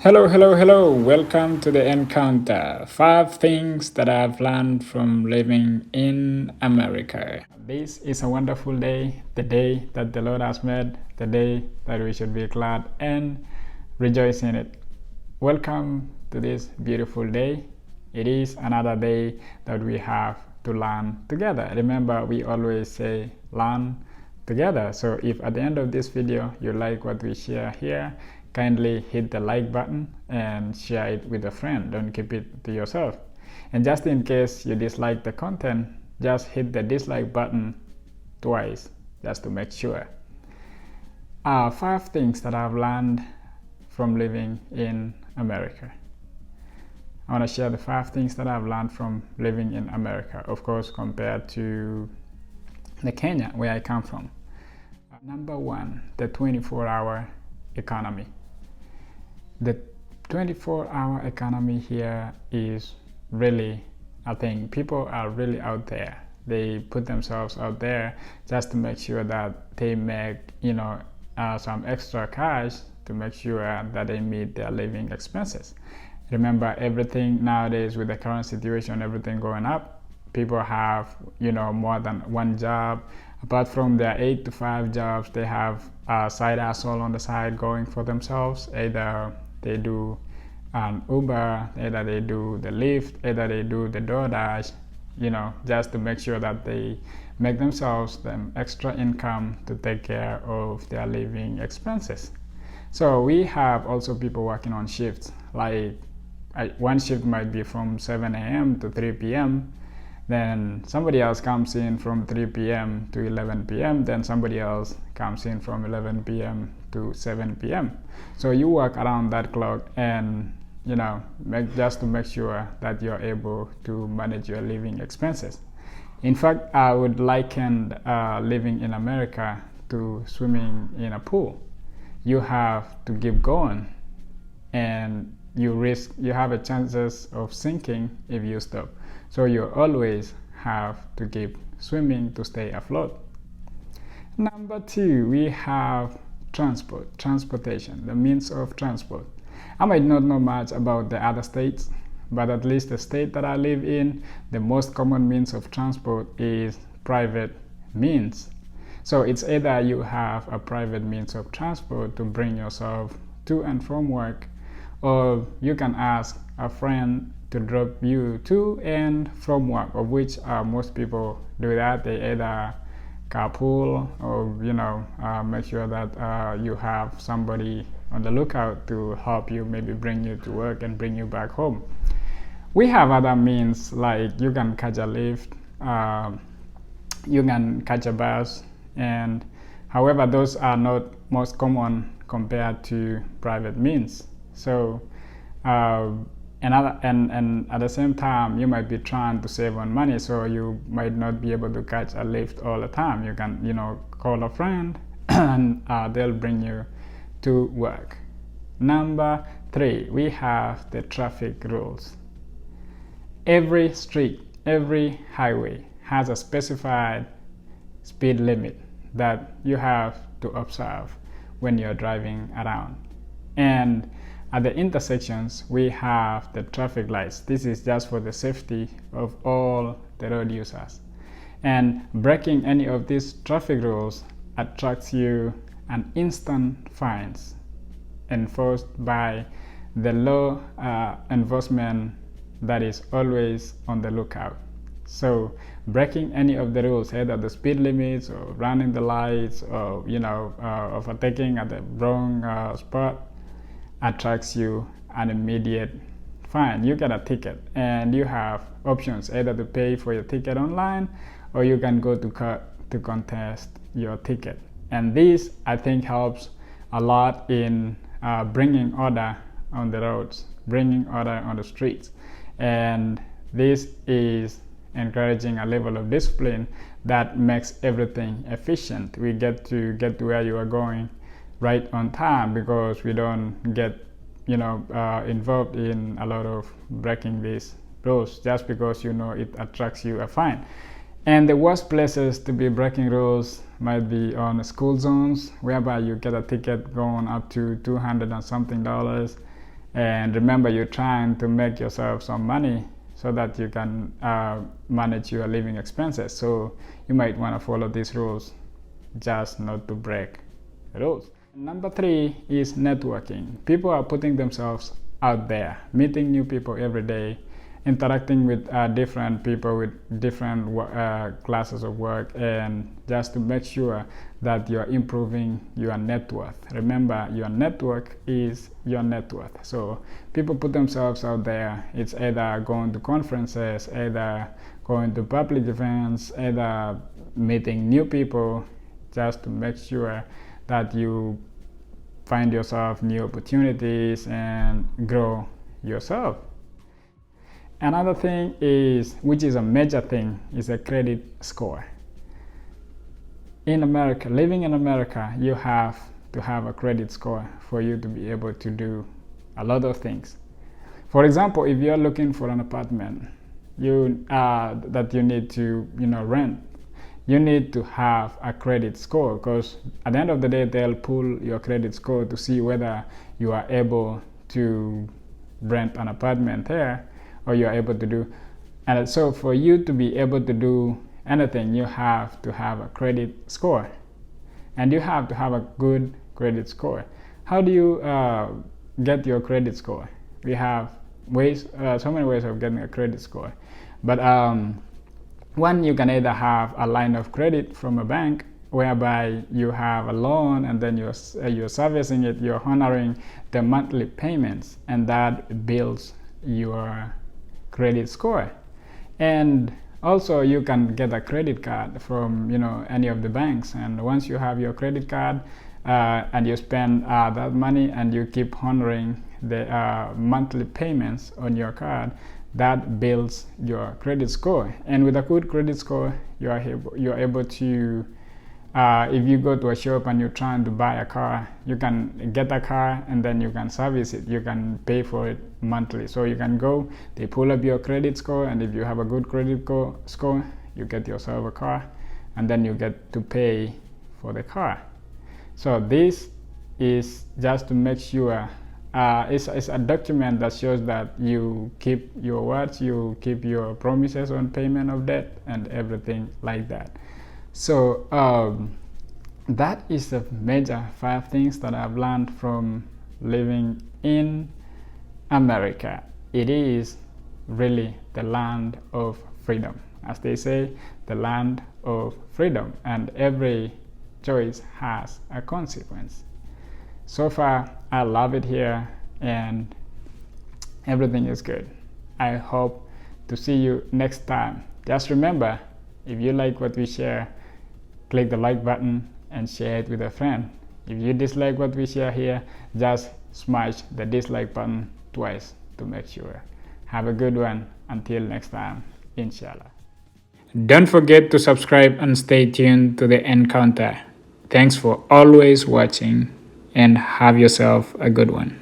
Hello, hello, hello. Welcome to the Encounter. 5 things that I've learned from living in America. This is a wonderful day, the day that the Lord has made, the day that we should be glad and rejoice in it. Welcome to this beautiful day. It is another day that we have to learn together. Remember, we always say learn together. So if at the end of this video you like what we share here, kindly hit the like button and share it with a friend. Don't keep it to yourself. And just in case you dislike the content, just hit the dislike button twice just to make sure. 5 things that I've learned from living in America. I want to share the 5 things that I've learned from living in America, of course, compared to the Kenya where I come from. Number one, the 24-hour economy. The 24-hour economy here is really, I think people are really out there. They put themselves out there just to make sure that they make, some extra cash to make sure that they meet their living expenses. Remember, everything nowadays with the current situation, everything going up, people have, more than one job. Apart from their 8 to 5 jobs, they have a side hustle on the side going for themselves. Either they do an Uber, either they do the Lyft, either they do the DoorDash, just to make sure that they make themselves the extra income to take care of their living expenses. So we have also people working on shifts. Like one shift might be from 7 a.m. to 3 p.m. Then somebody else comes in from 3 p.m. to 11 p.m. Then somebody else comes in from 11 p.m. to 7 p.m. So you work around that clock and, just to make sure that you're able to manage your living expenses. In fact, I would liken living in America to swimming in a pool. You have to keep going and you have a chances of sinking if you stop. So you always have to keep swimming to stay afloat. Number two, we have transportation, the means of transport. I might not know much about the other states, but at least the state that I live in, the most common means of transport is private means. So it's either you have a private means of transport to bring yourself to and from work, or you can ask a friend to drop you to and from work, of which most people do that. They either carpool or make sure that you have somebody on the lookout to help you, maybe bring you to work and bring you back home. We have other means, like you can catch a lift, you can catch a bus, and however those are not most common compared to private means. So and at the same time you might be trying to save on money, so you might not be able to catch a lift all the time. You can call a friend and they'll bring you to work. Number three, we have the traffic rules. Every street, every highway has a specified speed limit that you have to observe when you're driving around. And at the intersections, we have the traffic lights. This is just for the safety of all the road users. And breaking any of these traffic rules attracts you an instant fines enforced by the law enforcement that is always on the lookout. So breaking any of the rules, either the speed limits or running the lights or overtaking at the wrong spot, attracts you an immediate fine. You get a ticket and you have options, either to pay for your ticket online or you can go to court to contest your ticket. And this, I think, helps a lot in bringing order on the roads, bringing order on the streets. And this is encouraging a level of discipline that makes everything efficient. We get to where you are going right on time because we don't get involved in a lot of breaking these rules just because it attracts you a fine. And the worst places to be breaking rules might be on school zones, whereby you get a ticket going up to $200 and something, And remember, you're trying to make yourself some money so that you can manage your living expenses. So you might want to follow these rules, just not to break the rules. Number 3 is networking. People are putting themselves out there, meeting new people every day, interacting with different people with different classes of work, and just to make sure that you're improving your net worth. Remember, your network is your net worth. So people put themselves out there. It's either going to conferences, either going to public events, either meeting new people, just to make sure that you find yourself new opportunities and grow yourself. Another thing is, which is a major thing, is a credit score. In America, living in America, you have to have a credit score for you to be able to do a lot of things. For example, if you're looking for an apartment that you need to rent, you need to have a credit score, because at the end of the day, they'll pull your credit score to see whether you are able to rent an apartment there, or you are able to do. And so for you to be able to do anything, you have to have a credit score, and you have to have a good credit score. How do you get your credit score? We have so many ways of getting a credit score, but one, you can either have a line of credit from a bank, whereby you have a loan and then you're servicing it, you're honoring the monthly payments, and that builds your credit score. And also, you can get a credit card from any of the banks, and once you have your credit card and you spend that money and you keep honoring the monthly payments on your card, that builds your credit score. And with a good credit score, you're able to, if you go to a shop and you're trying to buy a car, you can get a car and then you can service it. You can pay for it monthly. So you can go, they pull up your credit score, and if you have a good credit score, you get yourself a car, and then you get to pay for the car. So this is just to make sure it's a document that shows that you keep your words, you keep your promises on payment of debt and everything like that. So that is the major 5 things that I've learned from living in America. It is really the land of freedom, as they say, the land of freedom, and every choice has a consequence. So far, I love it here and everything is good. I hope to see you next time. Just remember, if you like what we share, click the like button and share it with a friend. If you dislike what we share here, just smash the dislike button twice to make sure. Have a good one. Until next time, inshallah. Don't forget to subscribe and stay tuned to the Encounter. Thanks for always watching, and have yourself a good one.